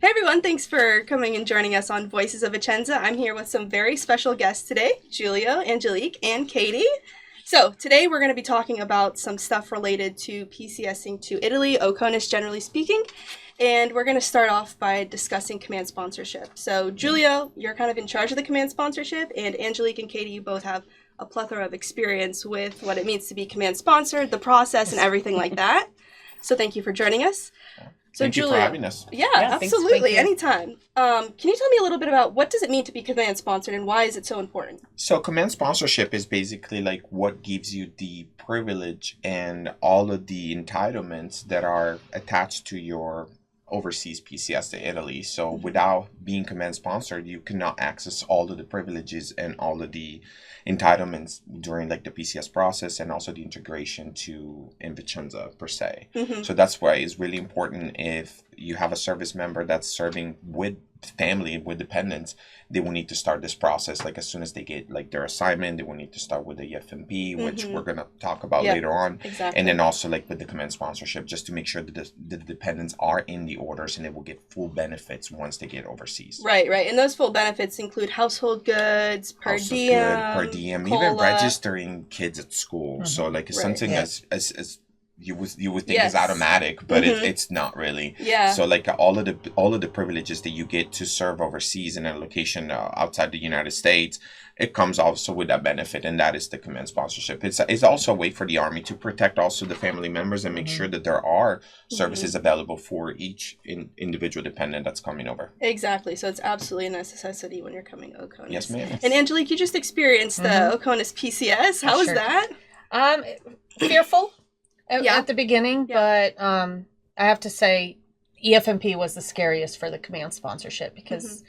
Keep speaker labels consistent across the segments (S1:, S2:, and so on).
S1: Hey everyone, thanks for coming and joining us on Voices of Vicenza. I'm here with some very special guests today, Giulio, Angelique, and Katie. So today we're going to be talking about some stuff related to PCSing to Italy, OCONUS generally speaking, and we're going to start off by discussing command sponsorship. So Giulio, you're kind of in charge of the command sponsorship, and Angelique and Katie, you both have a plethora of experience with what it means to be command sponsored, the process, and everything like that. So thank you for joining us. So
S2: Thank you for having us.
S1: Yeah, absolutely. Anytime. Can you tell me a little bit about what does it mean to be command sponsored and why is it so important?
S2: So command sponsorship is basically like what gives you the privilege and all of the entitlements that are attached to your overseas PCS to Italy. So without being command sponsored, you cannot access all of the privileges and all of the entitlements during like the PCS process and also the integration to in Vicenza per se. So that's why it's really important if you have a service member that's serving with family, with dependents, they will need to start this process like as soon as they get like their assignment. They will need to start with the FMP, which we're going to talk about later on.
S1: Exactly.
S2: And then also like with the command sponsorship, just to make sure that the dependents are in the orders and they will get full benefits once they get overseas.
S1: Right. And those full benefits include household goods, per diem,
S2: even registering kids at school. So like it's something as you would think is automatic, but it's not really.
S1: Yeah.
S2: So like all of the privileges that you get to serve overseas in a location outside the United States, it comes also with that benefit, and that is the command sponsorship. It's also a way for the Army to protect also the family members and make sure that there are services available for each individual dependent that's coming over.
S1: Exactly. So it's absolutely a necessity when you're coming OCONUS.
S2: Yes, ma'am.
S1: And Angelique, you just experienced the OCONUS PCS. How was that?
S3: Fearful. At the beginning, but I have to say EFMP was the scariest for the command sponsorship because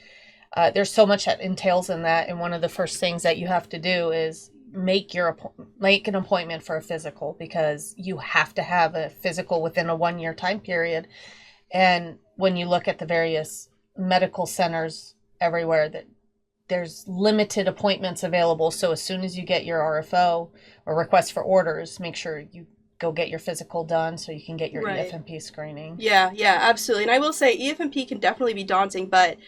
S3: there's so much that entails in that, and one of the first things that you have to do is make an appointment for a physical, because you have to have a physical within a 1-year time period. And when you look at the various medical centers everywhere, that there's limited appointments available. So as soon as you get your RFO or request for orders, make sure you go get your physical done so you can get your EFMP screening.
S1: Yeah, absolutely. And I will say EFMP can definitely be daunting, but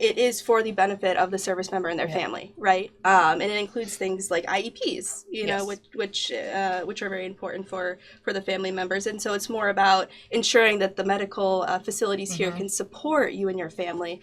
S1: it is for the benefit of the service member and their family, right? And it includes things like IEPs, you know, which are very important for the family members. And so it's more about ensuring that the medical facilities here can support you and your family.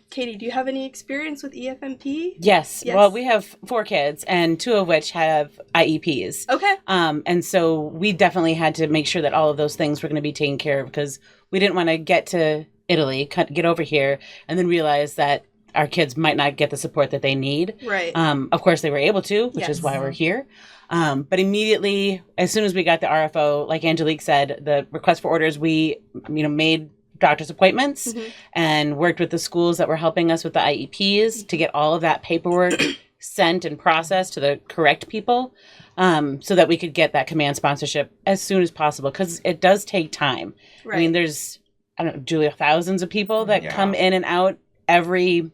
S1: Katie, do you have any experience with EFMP?
S4: Yes. Well, we have 4 kids, and 2 of which have IEPs.
S1: Okay.
S4: And so we definitely had to make sure that all of those things were going to be taken care of, because we didn't want to get to Italy, get over here, and then realize that our kids might not get the support that they need.
S1: Right.
S4: Of course, they were able to, which is why we're here. But immediately, as soon as we got the RFO, like Angelique said, the request for orders, we made doctor's appointments and worked with the schools that were helping us with the IEPs to get all of that paperwork sent and processed to the correct people, so that we could get that command sponsorship as soon as possible, because it does take time. Right. I mean, there's, I don't know, Julia, thousands of people that come in and out every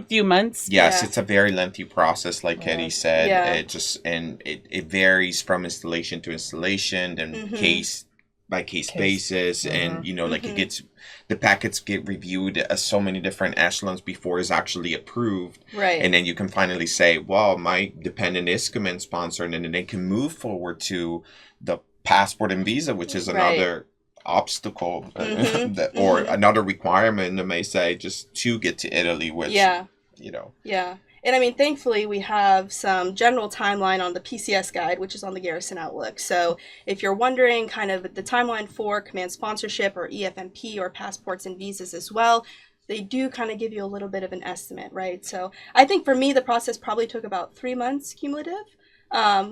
S4: few months.
S2: Yes, it's a very lengthy process, like Katie said. It varies from installation to installation and case by case basis, and the packets get reviewed at so many different echelons before it's actually approved,
S1: right? And
S2: then you can finally say, well, my dependent is command sponsored, and then they can move forward to the passport and visa, which is another obstacle or another requirement that may say just to get to Italy, which
S1: And I mean, thankfully, we have some general timeline on the PCS guide, which is on the Garrison Outlook. So if you're wondering kind of the timeline for command sponsorship or EFMP or passports and visas as well, they do kind of give you a little bit of an estimate, right? So I think for me, the process probably took about 3 months cumulative,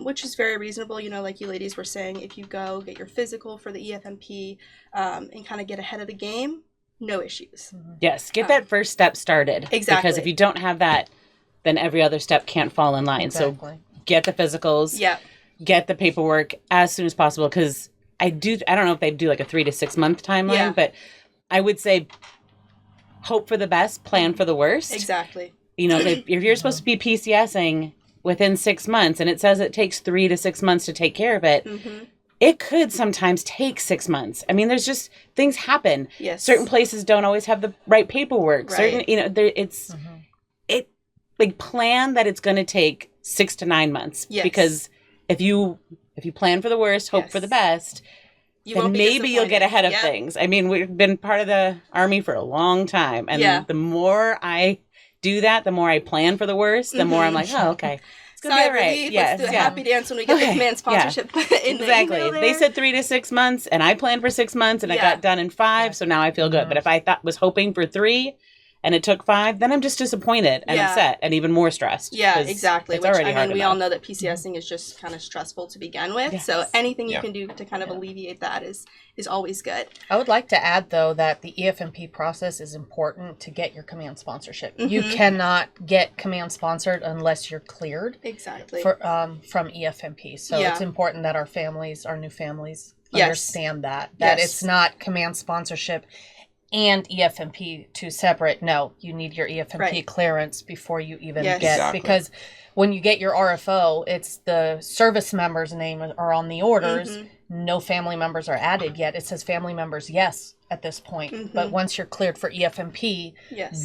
S1: which is very reasonable. You know, like you ladies were saying, if you go get your physical for the EFMP and kind of get ahead of the game, no issues.
S4: Yes, get that first step started.
S1: Exactly.
S4: Because if you don't have that, then every other step can't fall in line.
S3: Exactly.
S4: So get the physicals, get the paperwork as soon as possible. Because I don't know if they do like a 3 to 6 month timeline, but I would say hope for the best, plan for the worst.
S1: Exactly.
S4: You know, if you're supposed to be PCSing within 6 months and it says it takes 3 to 6 months to take care of it, it could sometimes take 6 months. I mean, there's just things happen.
S1: Yes.
S4: Certain places don't always have the right paperwork.
S1: Right.
S4: Certain, it's it like plan that it's going to take 6 to 9 months.
S1: Yes.
S4: Because if you plan for the worst, hope for the best, then maybe you'll get ahead of things. I mean, we've been part of the Army for a long time, and the more I do that, the more I plan for the worst, the more I'm like, oh, okay. It's gonna be all right.
S1: Let's do a happy dance when we get the command sponsorship in the email there.
S4: They said 3 to 6 months, and I planned for 6 months, and I got done in 5, so now I feel good. But if I was hoping for 3, and it took 5, then I'm just disappointed and upset and even more stressed.
S1: Yeah, exactly.
S4: Which,
S1: we all know that PCSing is just kind of stressful to begin with. Yes. So anything you can do to kind of alleviate that is always good.
S3: I would like to add, though, that the EFMP process is important to get your command sponsorship. You cannot get command sponsored unless you're cleared.
S1: Exactly.
S3: From EFMP. So it's important that our new families understand that it's not command sponsorship and EFMP two separate. No, you need your EFMP clearance before you even get, because when you get your RFO, it's the service member's name are on the orders. No family members are added yet. It says family members, yes, at this point. But once you're cleared for EFMP,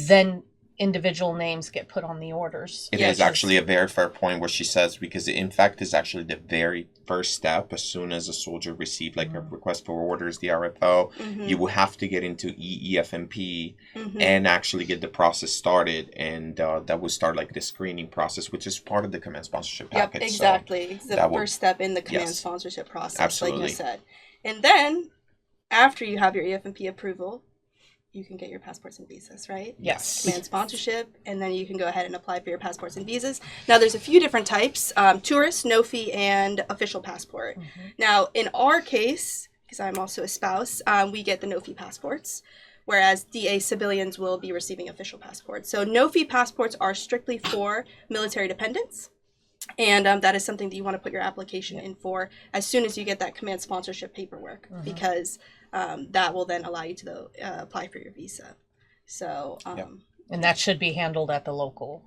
S3: then individual names get put on the orders.
S2: It is actually a very fair point what she says, because in fact is actually the very first step. As soon as a soldier received like a request for orders, the RFO, you will have to get into EFMP and actually get the process started, and that will start like the screening process, which is part of the command sponsorship package.
S1: Yep, exactly. So it's the first step in the command sponsorship process, like you said. And then after you have your EFMP approval, you can get your passports and visas, right?
S3: Yes.
S1: Command sponsorship, and then you can go ahead and apply for your passports and visas. Now, there's a few different types, tourist, no fee, and official passport. Now, in our case, because I'm also a spouse, we get the no fee passports, whereas DA civilians will be receiving official passports. So no fee passports are strictly for military dependents. And that is something that you want to put your application in for as soon as you get that command sponsorship paperwork, because that will then allow you to apply for your visa. So,
S3: and that should be handled at the local.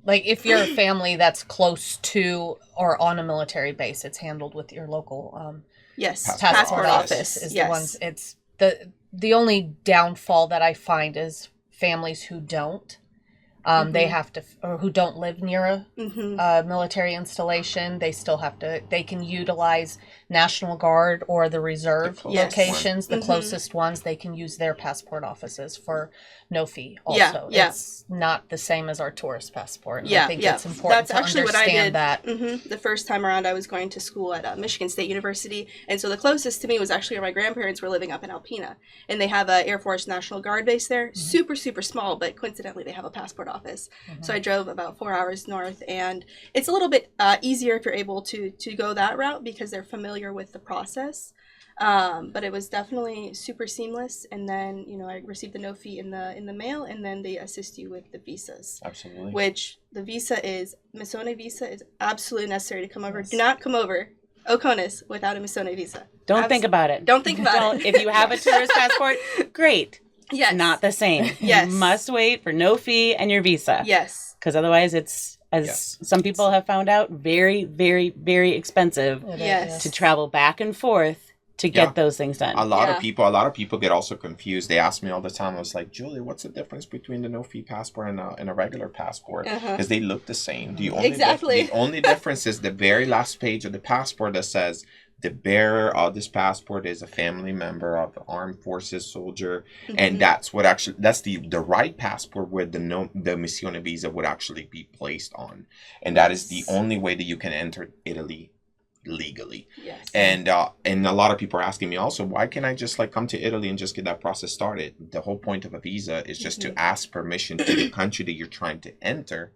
S3: Like if you're a family that's close to or on a military base, it's handled with your local passport office is the ones. It's the only downfall that I find is families who don't. They have to, or who don't live near a military installation, they still have to, they can utilize National Guard or the reserve locations, the closest ones, they can use their passport offices for no fee also. It's not the same as our tourist passport. And I think it's important to understand that.
S1: The first time around, I was going to school at Michigan State University, and so the closest to me was actually where my grandparents were living up in Alpena, and they have a Air Force National Guard base there, super, super small, but coincidentally they have a passport office. So I drove about 4 hours north, and it's a little bit easier if you're able to go that route because they're familiar with the process. But it was definitely super seamless, and then I received the no fee in the mail, and then they assist you with the visas.
S2: Absolutely.
S1: Which the Misone visa is absolutely necessary to come over. Do not come over Oconus without a Misone visa.
S4: Don't think about it.
S1: Don't think about it.
S4: If you have a tourist passport, great.
S1: Yes.
S4: Not the same.
S1: Yes.
S4: You must wait for no fee and your visa.
S1: Yes.
S4: Because otherwise it's, as some people have found out, very, very, very expensive to travel back and forth to get those things done.
S2: A lot of people get also confused. They ask me all the time. I was like, Julie, what's the difference between the no fee passport and a regular passport? Because they look the same. The only difference is the very last page of the passport that says the bearer of this passport is a family member of the armed forces soldier, and that's the right passport where the Missione visa would actually be placed on, and that is the only way that you can enter Italy legally. Yes. And a lot of people are asking me also, why can't I just come to Italy and just get that process started? The whole point of a visa is just to ask permission to the country that you're trying to enter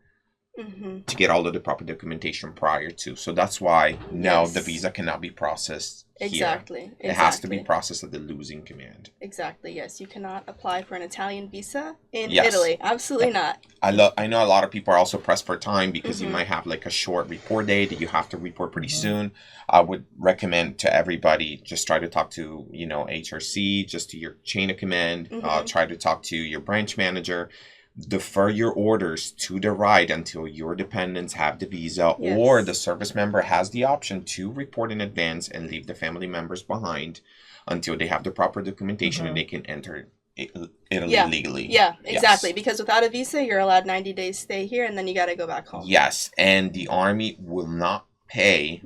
S2: to get all of the proper documentation prior to. So that's why now the visa cannot be processed here. It has to be processed at the losing command.
S1: Exactly. Yes, you cannot apply for an Italian visa in Italy. Absolutely not.
S2: I know a lot of people are also pressed for time because you might have a short report date that you have to report pretty soon. I would recommend to everybody just try to talk to HRC, just to your chain of command. Try to talk to your branch manager. defer your orders to the right until your dependents have the visa, or the service member has the option to report in advance and leave the family members behind until they have the proper documentation and they can enter Italy legally.
S1: Yeah, exactly. Because without a visa, you're allowed 90 days stay here, and then you got to go back home.
S2: Yes, and the Army will not pay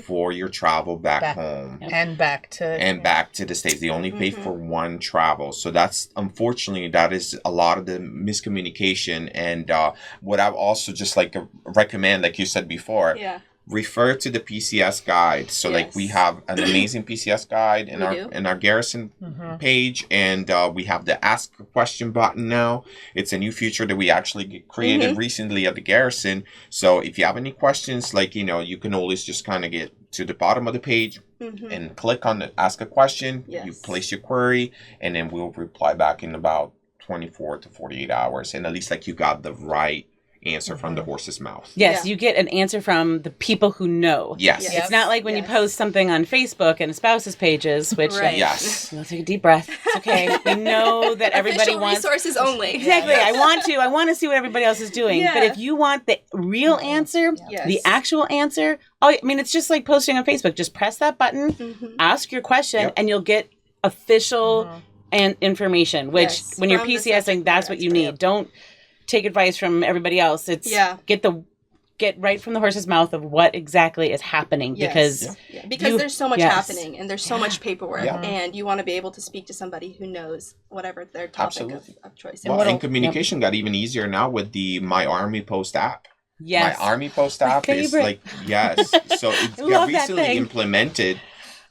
S2: for your travel back home
S3: and back to
S2: the States. They only pay for one travel. So that's, unfortunately, that is a lot of the miscommunication. And what I've also just like recommend, like you said before, refer to the PCS guide. So like we have an amazing PCS guide in our Garrison page, and we have the ask a question button now. It's a new feature that we actually created recently at the Garrison. So if you have any questions, like, you know, you can always just kind of get to the bottom of the page and click on the ask a question. You place your query, and then we'll reply back in about 24 to 48 hours. And at least like you got the right answer from the horse's mouth.
S4: Yes, you get an answer from the people who know.
S2: Yes.
S4: It's not like when you post something on Facebook and spouses pages, which you'll take a deep breath. It's okay. We know that everybody wants
S1: resources only.
S4: Exactly. I want to see what everybody else is doing. But if you want the real answer, the actual answer, I mean, it's just like posting on Facebook. Just press that button, ask your question, and you'll get official and information, which when you're PCSing, that's what you need. Don't take advice from everybody else. It's get right from the horse's mouth of what exactly is happening, because
S1: there's so much happening, and there's so much paperwork, and you want to be able to speak to somebody who knows whatever their topic of choice.
S2: And communication got even easier now with the My Army Post app.
S4: Yes.
S2: My Army Post app is like, so it got recently implemented.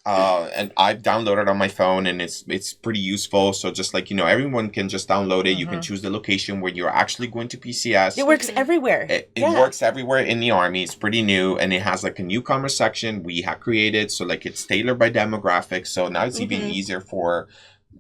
S2: And I've downloaded it on my phone, and it's pretty useful. So just like, you know, everyone can just download it. You can choose the location where you're actually going to PCS.
S4: It works everywhere.
S2: It works everywhere in the Army. It's pretty new, and it has like a newcomer section we have created. So like it's tailored by demographics. So now it's even easier for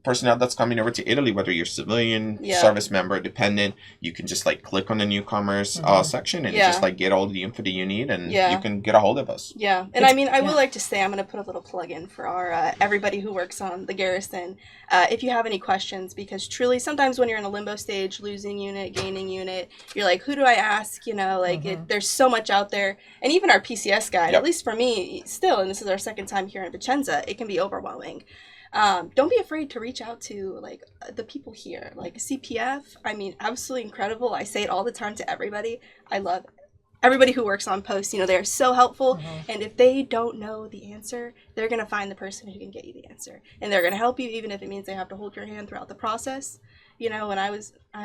S2: personnel that's coming over to Italy, whether you're civilian, service member, dependent. You can just like click on the newcomers section and just like get all the info that you need, and you can get a hold of us.
S1: And I mean, I would like to say, I'm going to put a little plug in for our everybody who works on the Garrison. If you have any questions, because truly sometimes when you're in a limbo stage, losing unit, gaining unit, you're like, who do I ask? You know, like there's so much out there. And even our PCS guide, at least for me still, and this is our second time here in Vicenza, it can be overwhelming. Don't be afraid to reach out to like the people here, like CPF. I mean, absolutely incredible. I say it all the time to everybody. I love everybody who works on post. You know, they're so helpful. And if they don't know the answer, they're going to find the person who can get you the answer. And they're going to help you, even if it means they have to hold your hand throughout the process. You know, when I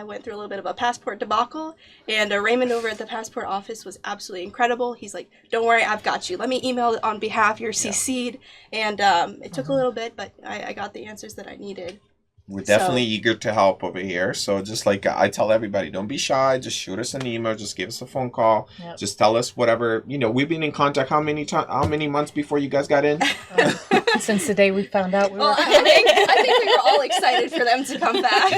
S1: went through a little bit of a passport debacle, and Raymond over at the passport office was absolutely incredible. He's like, don't worry, I've got you. Let me email it on behalf. You're CC'd. And it took a little bit, but I got the answers that I needed.
S2: We're definitely eager to help over here. So just like I tell everybody, don't be shy. Just shoot us an email. Just give us a phone call. Just tell us whatever. You know, we've been in contact how many months before you guys got in?
S3: Since the day we found out we were
S1: I think we were all excited for them to come back.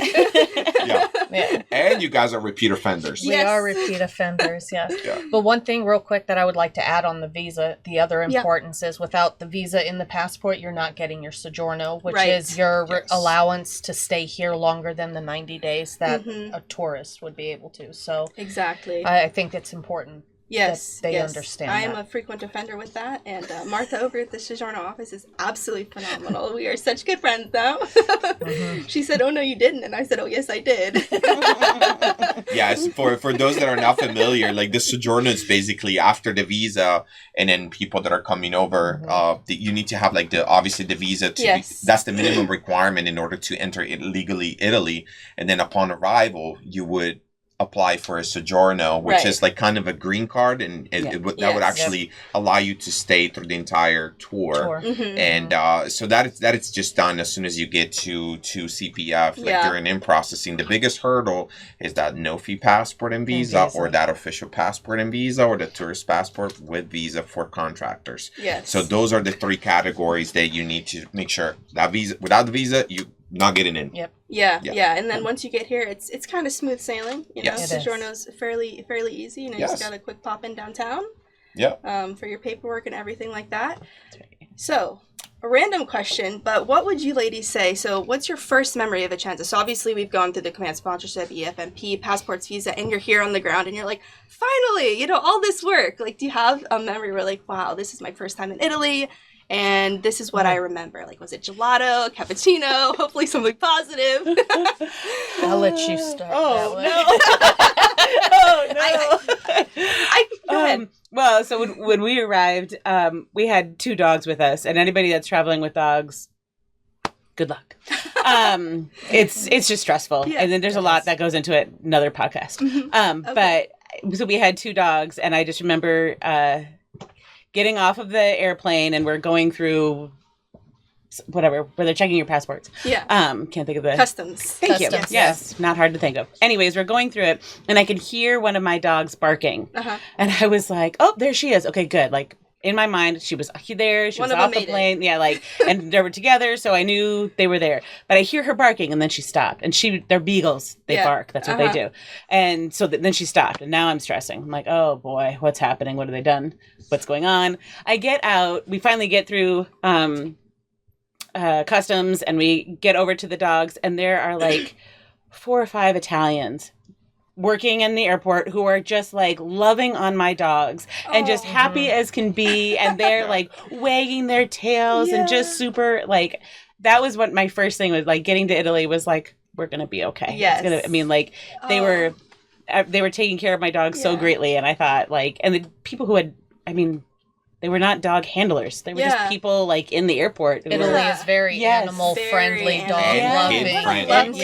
S2: And you guys are repeat offenders.
S3: We are repeat offenders, yes. But one thing real quick that I would like to add on the visa, the other importance is without the visa in the passport, you're not getting your soggiorno, which is your allowance to stay here longer than the 90 days that a tourist would be able to. So
S1: exactly,
S3: I think it's important that they understand
S1: I am a frequent offender with that, and Martha over at the Soggiorno office is absolutely phenomenal. We are such good friends now. She said, oh no you didn't, and I said, oh yes I did.
S2: Yes, for those that are not familiar, like the Soggiorno is basically after the visa, and then people that are coming over, you need to have like obviously the visa to that's the minimum requirement in order to enter legally Italy, and then upon arrival you would apply for a Soggiorno, which is like kind of a green card, and that would actually allow you to stay through the entire tour. And so that it's just done as soon as you get to CPF, like during in processing. The biggest hurdle is that no fee passport and visa, or that official passport and visa, or the tourist passport with visa for contractors. So those are the three categories that you need to make sure that visa, without the visa, you not getting in.
S1: And then once you get here, it's kind of smooth sailing. You know, Soggiorno's fairly easy. You know, you just got a quick pop in downtown. For your paperwork and everything like that. So, a random question, but what would you ladies say? So what's your first memory of Vicenza? So obviously we've gone through the command sponsorship, EFMP, passports, visa, and you're here on the ground and you're like, finally, you know, all this work. Like, do you have a memory where like, wow, this is my first time in Italy and this is what I remember? Like, was it gelato, cappuccino, hopefully something positive?
S3: I'll let you start.
S4: Oh,
S3: that
S4: no. Go ahead. Well, so when we arrived, we had 2 dogs with us, and anybody that's traveling with dogs, good luck. It's just stressful, and then there's a lot that goes into it. Another podcast. But so we had 2 dogs, and I just remember getting off of the airplane, and we're going through whatever where they're checking your passports. Can't think of the
S1: customs.
S4: Thank you. Yes, not hard to think of. Anyways, we're going through it, and I could hear one of my dogs barking, and I was like, "Oh, there she is." Okay, good. Like in my mind, she was there. She was off the plane. Yeah, like, and they were together, so I knew they were there. But I hear her barking, and then she stopped. And they're beagles. They bark. That's what they do. And so then she stopped, and now I'm stressing. I'm like, oh boy, what's happening? What have they done? What's going on? I get out. We finally get through customs, and we get over to the dogs, and there are like 4 or 5 Italians working in the airport who are just like loving on my dogs and just happy as can be, and they're like wagging their tails and just super like, that was what my first thing was, like getting to Italy was like, we're gonna be okay. They were taking care of my dogs so greatly, and I thought like, and the people who had, they were not dog handlers. They were just people like in the airport.
S3: Italy is very animal friendly, dog loving. And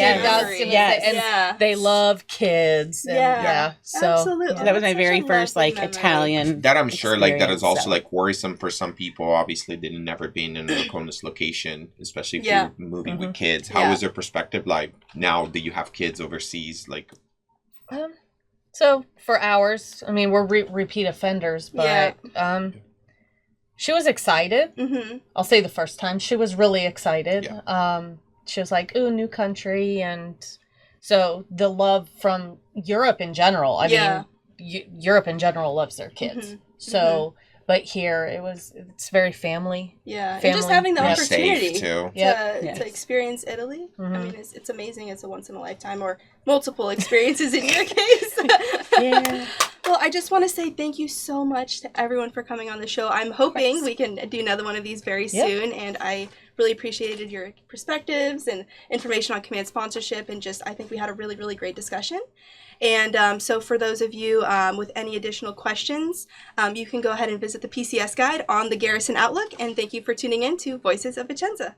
S3: they love kids. And, so
S1: absolutely.
S4: That was my very first like Italian.
S2: That I'm sure like that is also like worrisome for some people. Obviously, they've never been in a CONUS location, especially if you're moving with kids. How is their perspective like now that you have kids overseas? Like,
S3: so for ours, we're repeat offenders, but she was excited. I'll say the first time she was really excited. She was like, ooh, new country. And so the love from Europe in general, Europe in general loves their kids. So, but here it's very family.
S1: And just having the opportunity to experience Italy. It's amazing. It's a once in a lifetime or multiple experiences in your case. Well, I just want to say thank you so much to everyone for coming on the show. I'm hoping we can do another one of these very soon, and I really appreciated your perspectives and information on command sponsorship, and I think we had a really, really great discussion. And so for those of you with any additional questions, you can go ahead and visit the PCS guide on the Garrison Outlook, and thank you for tuning in to Voices of Vicenza.